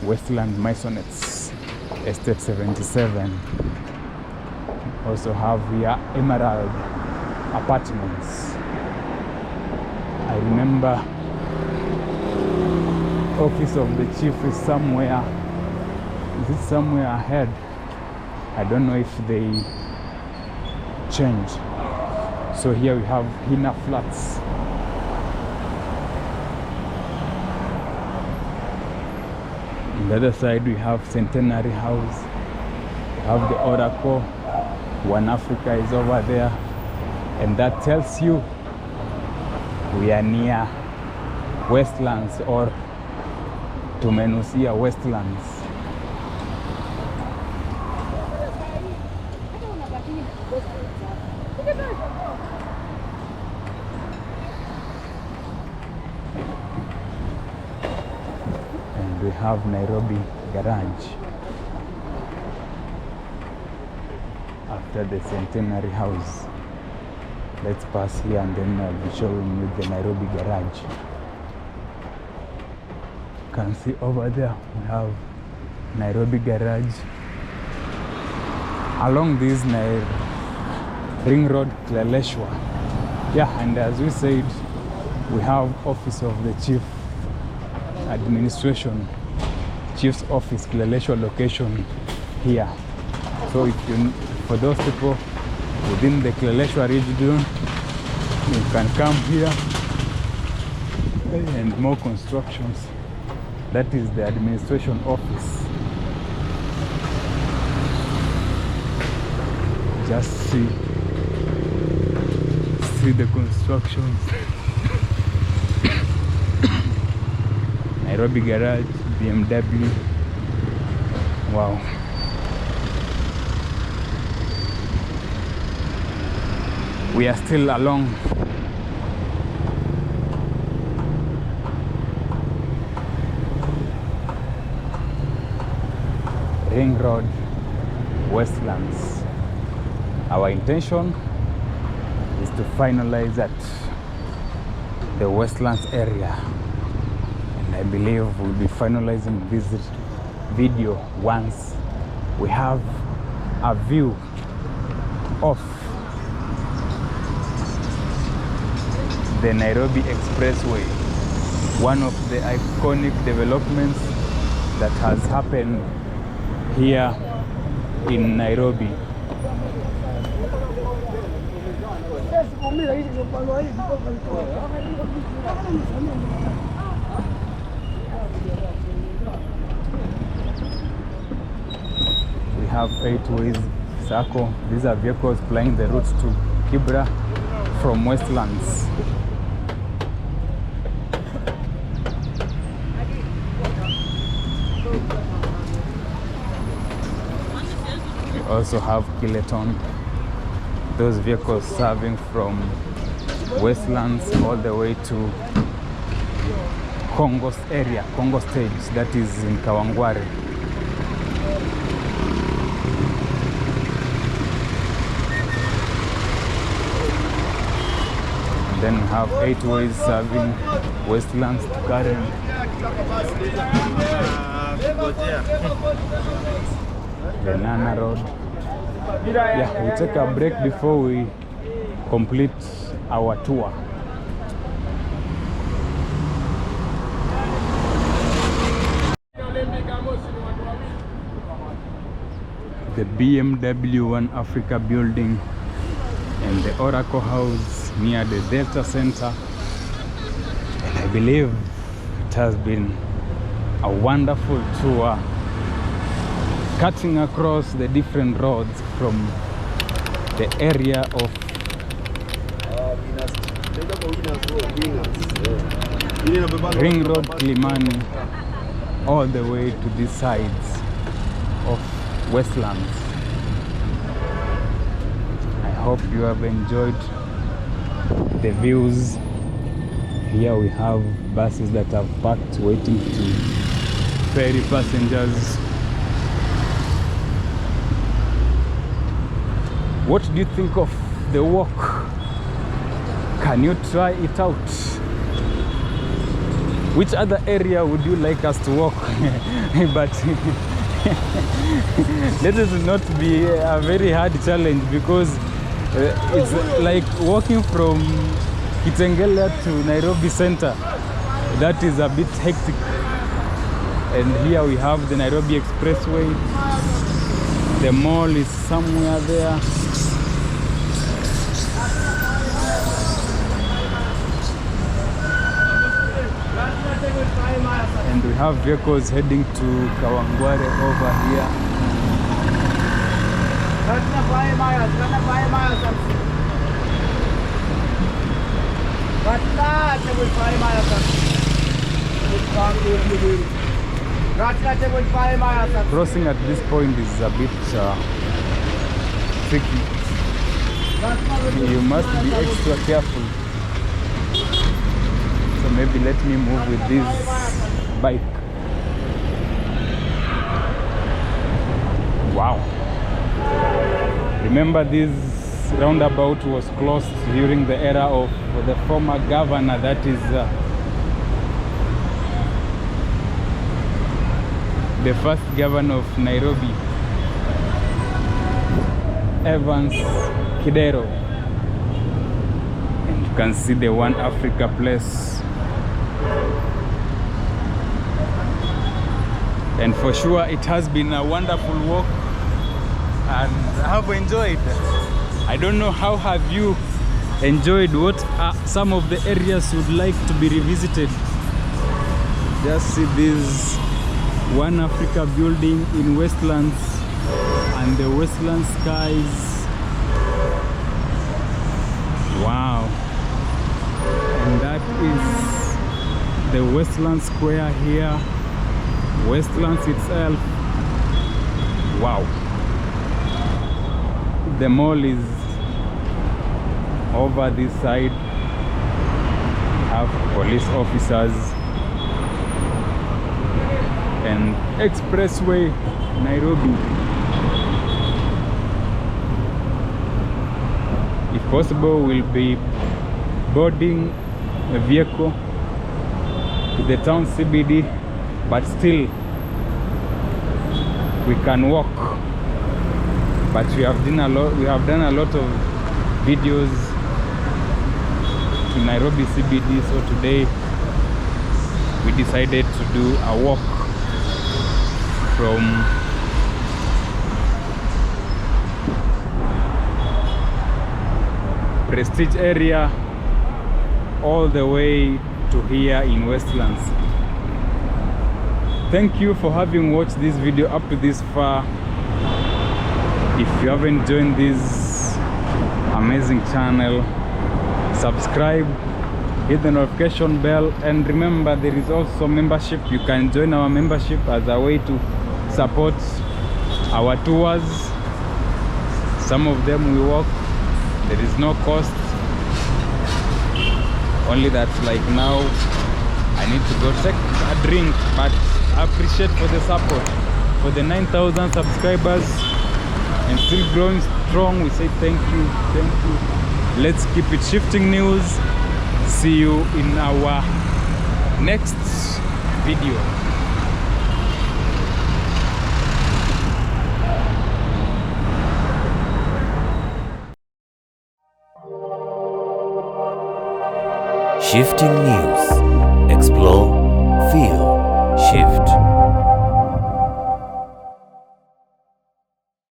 Westland Masonets, Estate 77. Also have here Emerald Apartments. I remember office of the chief is somewhere. Is it somewhere ahead? I don't know if they change. So here we have Hina Flats. On the other side we have Centenary House. We have the Oracle. One Africa is over there. And that tells you we are near Westlands, or Tumenusia Westlands. And we have Nairobi Garage after the Centenary House. Let's pass here and then I'll be showing you the Nairobi Garage. You can see over there we have Nairobi Garage. Along this Ring Road, Kileleshwa. Yeah, and as we said, we have Office of the Chief Administration, Chief's Office, Kileleshwa location here. So if you, for those people within the Kileleshwa region, you can come here. And more constructions. That is the administration office. Just see the constructions. Nairobi Garage, BMW. Wow. We are still along Ring Road, Westlands. Our intention is to finalize at the Westlands area, and I believe we'll be finalizing this video once we have a view of the Nairobi Expressway, one of the iconic developments that has happened here in Nairobi. We have 8 ways circle. These are vehicles plying the route to Kibra from Westlands. We also have Kileton. Those vehicles serving from Westlands all the way to Congo area, Congo stage, that is in Kawangware. Then we have 8 ways serving Westlands to Karen. The Nana Road. Yeah, we take a break before we complete our tour. the BMW One Africa building and the Oracle House near the Yaya Center. And I believe it has been a wonderful tour, cutting across the different roads from the area of Ring Road, Kilimani, all the way to these sides of Westlands. I hope you have enjoyed the views. Here we have buses that have parked waiting to ferry passengers. What do you think of the walk? Can you try it out? Which other area would you like us to walk? But let it not be a very hard challenge, because it's like walking from Kitengela to Nairobi Center. That is a bit hectic. And here we have the Nairobi Expressway. The mall is somewhere there. And we have vehicles heading to Kawangware over here. Crossing at this point is a bit tricky. You must be extra careful. So maybe let me move with this bike. Wow. Remember, this roundabout was closed during the era of the former governor, that is the first governor of Nairobi, Evans Kidero. And you can see the One Africa place. And for sure it has been a wonderful walk and I have enjoyed. I don't know, how have you enjoyed? What are some of the areas you'd like to be revisited? Just see this One Africa building in Westlands and the Westland skies. Wow. And that is the Westland Square here. Westlands itself. Wow. The mall is over this side. Have police officers and expressway Nairobi. If possible, we'll be boarding a vehicle to the town CBD, but still we can walk. But we have done a lot of videos to Nairobi CBD, so today we decided to do a walk from Prestige area all the way to here in Westlands. Thank you for having watched this video up to this far. If you haven't joined this amazing channel, subscribe, hit the notification bell, and remember, there is also membership. You can join our membership as a way to support our tours. Some of them we walk, there is no cost, only that like now I need to go take a drink. But I appreciate for the support, for the 9,000 subscribers and still growing strong. We say thank you, thank you. Let's keep it shifting news. See you in our next video. Shifting News. Explore.